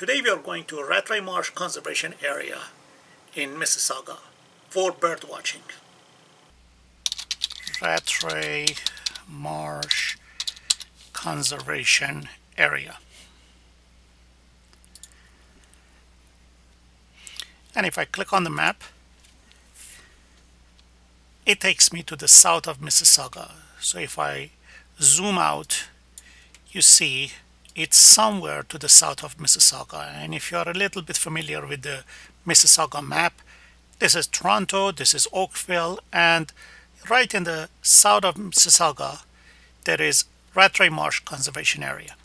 Today we are going to Rattray Marsh Conservation area in Mississauga for bird watching. Rattray Marsh Conservation area. And if I click on the map, it takes me to the south of Mississauga. So if I zoom out, you see it's somewhere to the south of Mississauga. And if you're a little bit familiar with the Mississauga map, this is Toronto, this is Oakville, and right in the south of Mississauga, there is Rattray Marsh Conservation area.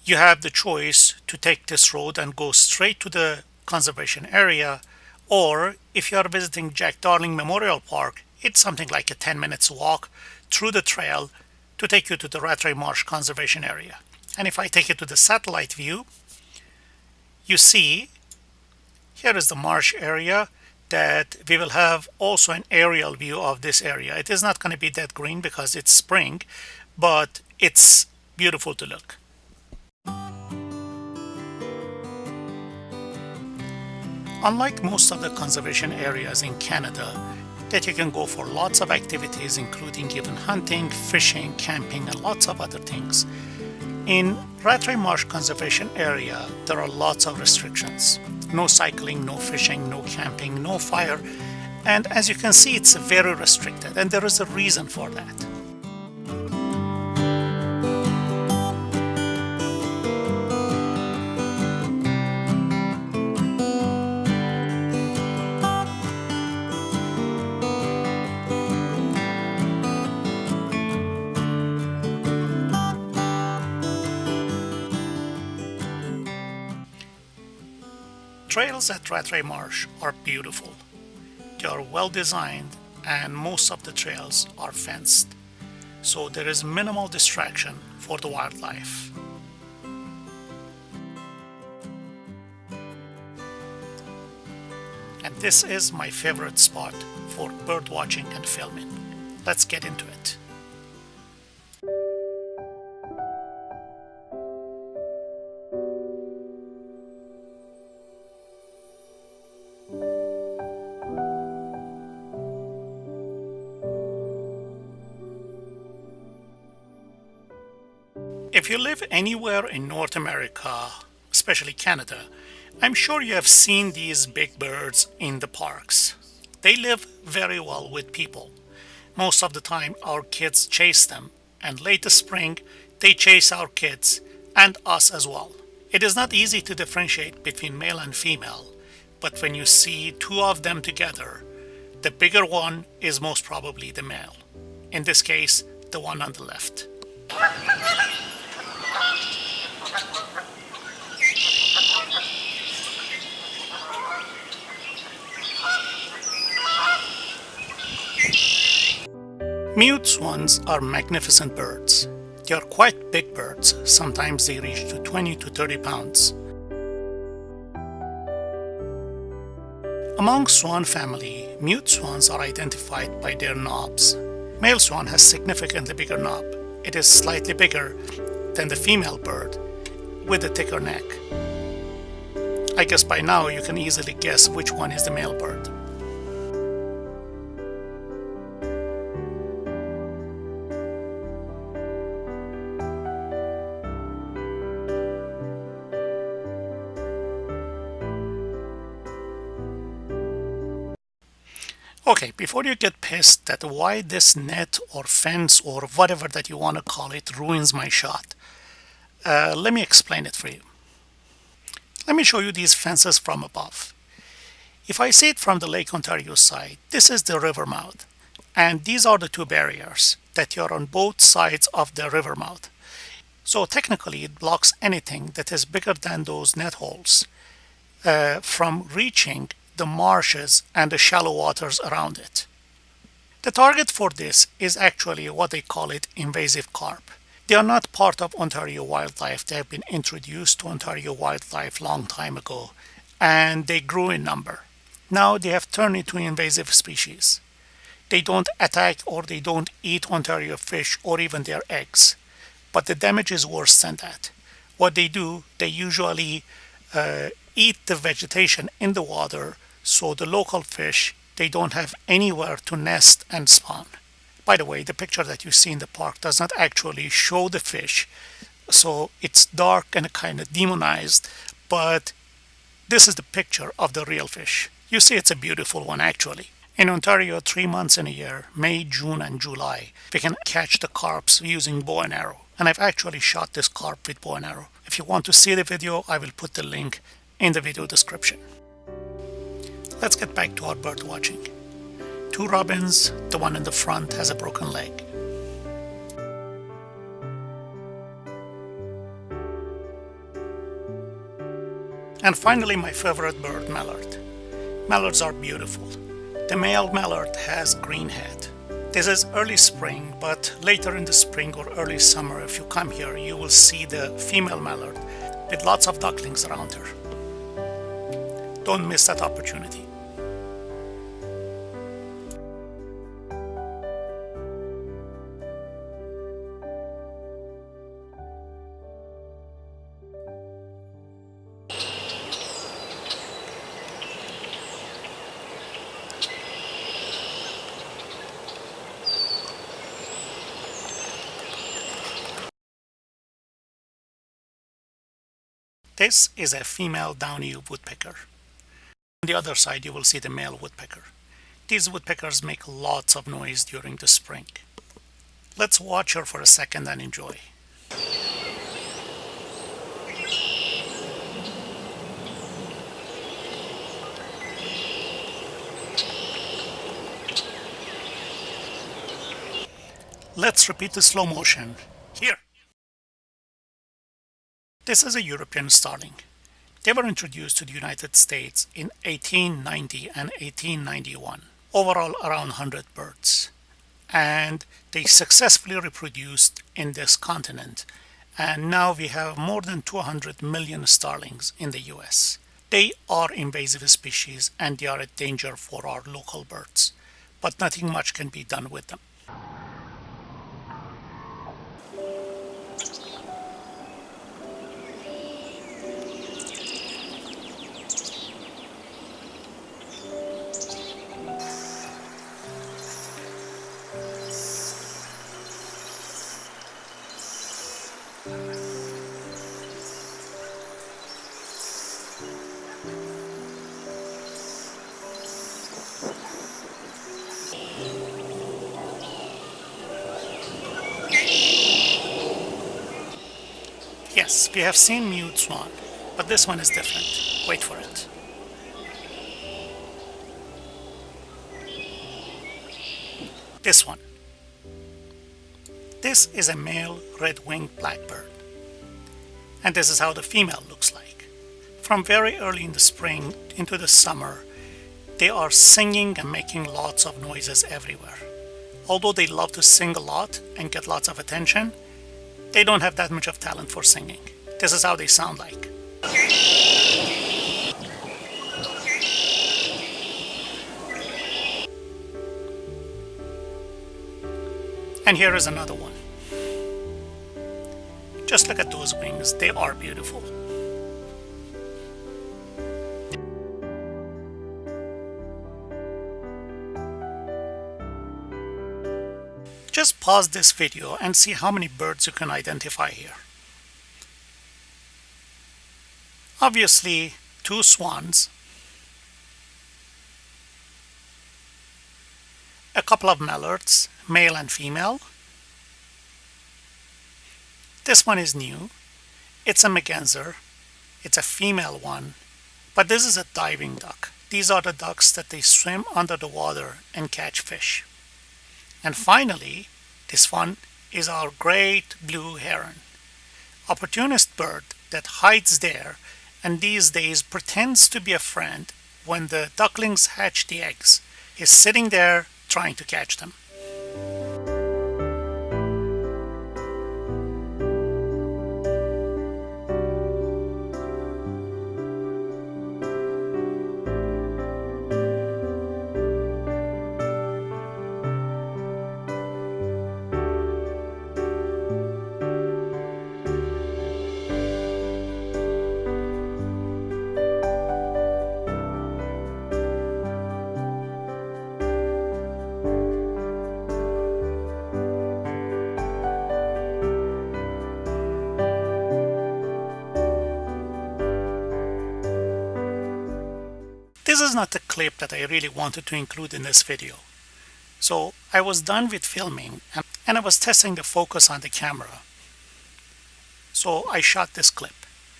You have the choice to take this road and go straight to the conservation area, or if you are visiting Jack Darling Memorial Park, it's something like a 10 minutes walk through the trail to take you to the Rattray Marsh Conservation area. And if I take you to the satellite view, you see here is the marsh area that we will have also an aerial view of this area. It is not going to be that green because it's spring, but it's beautiful to look. Unlike most of the conservation areas in Canada, that you can go for lots of activities, including even hunting, fishing, camping, and lots of other things. In Rattray Marsh Conservation area, there are lots of restrictions. No cycling, no fishing, no camping, no fire. And as you can see, it's very restricted, and there is a reason for that. Trails at Rattray Marsh are beautiful. They are well designed and most of the trails are fenced, so there is minimal distraction for the wildlife. And this is my favorite spot for bird watching and filming. Let's get into it. If you live anywhere in North America, especially Canada, I'm sure you have seen these big birds in the parks. They live very well with people. Most of the time our kids chase them, and late this spring they chase our kids and us as well. It is not easy to differentiate between male and female, but when you see two of them together, the bigger one is most probably the male. In this case, the one on the left. Mute swans are magnificent birds. They are quite big birds. Sometimes they reach to 20 to 30 pounds. Among swan family, mute swans are identified by their knobs. Male swan has significantly bigger knob. It is slightly bigger than the female bird with a thicker neck. I guess by now you can easily guess which one is the male bird. Okay, before you get pissed at why this net or fence or whatever that you want to call it ruins my shot, let me explain it for you. Let me show you these fences from above. If I see it from the Lake Ontario side, this is the river mouth, and these are the two barriers that are on both sides of the river mouth. So technically it blocks anything that is bigger than those net holes from reaching the marshes and the shallow waters around it. The target for this is actually what they call it invasive carp. They are not part of Ontario wildlife. They have been introduced to Ontario wildlife long time ago, and they grew in number. Now they have turned into invasive species. They don't attack or they don't eat Ontario fish or even their eggs. But the damage is worse than that. What they do, they usually eat the vegetation in the water, so the local fish, they don't have anywhere to nest and spawn. By the way, the picture that you see in the park does not actually show the fish, so it's dark and kind of demonized, but this is the picture of the real fish. You see, it's a beautiful one actually. In Ontario, 3 months in a year, May, June, and July, we can catch the carps using bow and arrow. And I've actually shot this carp with bow and arrow. If you want to see the video, I will put the link in the video description. Let's get back to our bird watching. 2 robins, the one in the front has a broken leg. And finally, my favorite bird, mallard. Mallards are beautiful. The male mallard has green head. This is early spring, but later in the spring or early summer, if you come here, you will see the female mallard with lots of ducklings around her. Don't miss that opportunity. This is a female Downy Woodpecker. On the other side, you will see the male woodpecker. These woodpeckers make lots of noise during the spring. Let's watch her for a second and enjoy. Let's repeat the slow motion. Here. This is a European starling. They were introduced to the United States in 1890 and 1891. Overall, around 100 birds. And they successfully reproduced in this continent. And now we have more than 200 million starlings in the US. They are invasive species and they are a danger for our local birds. But nothing much can be done with them. Yes, we have seen mute swan, but this one is different. Wait for it. This one. This is a male red-winged blackbird. And this is how the female looks like. From very early in the spring into the summer, they are singing and making lots of noises everywhere. Although they love to sing a lot and get lots of attention, they don't have that much of talent for singing. This is how they sound like. And here is another one. Just look at those wings, they are beautiful. Just pause this video and see how many birds you can identify here. Obviously, 2 swans, a couple of mallards, male and female. This one is new. It's a Merganser. It's a female one, but this is a diving duck. These are the ducks that they swim under the water and catch fish. And finally, this one is our great blue heron. Opportunist bird that hides there and these days pretends to be a friend when the ducklings hatch the eggs. He's sitting there trying to catch them. is not the clip that I really wanted to include in this video. So I was done with filming and I was testing the focus on the camera. So I shot this clip.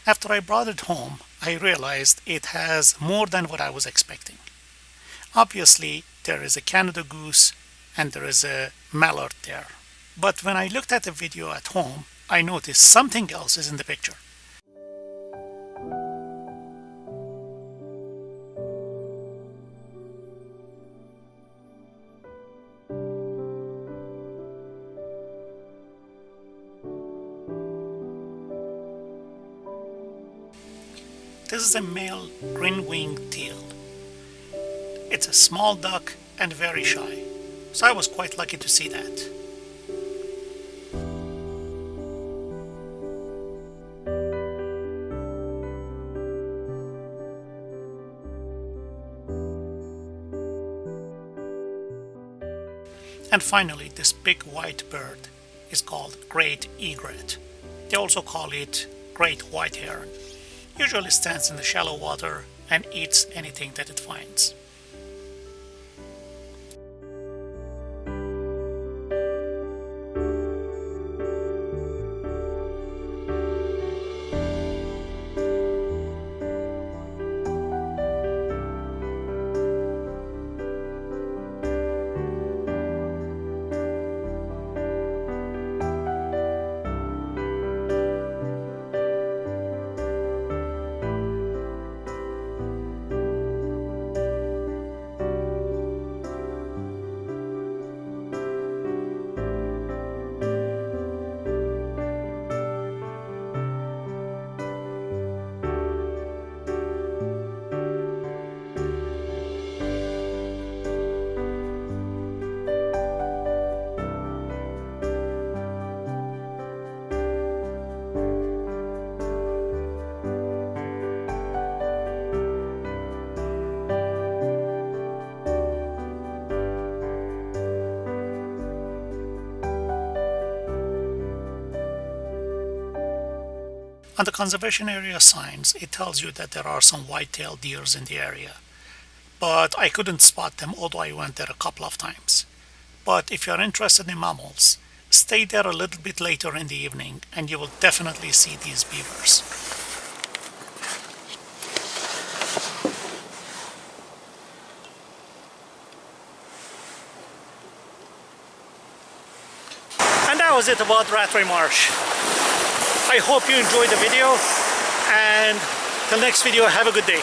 After I brought it home, I realized it has more than what I was expecting. Obviously, there is a Canada goose and there is a mallard there. But when I looked at the video at home, I noticed something else is in the picture. This is a male green-winged teal. It's a small duck and very shy, so I was quite lucky to see that. And finally, this big white bird is called great egret. They also call it great white heron. Usually stands in the shallow water and eats anything that it finds. On the conservation area signs, it tells you that there are some white-tailed deers in the area, but I couldn't spot them, although I went there a couple of times. But if you're interested in mammals, stay there a little bit later in the evening and you will definitely see these beavers. And that was it about Rattray Marsh. I hope you enjoyed the video, and till next video, have a good day.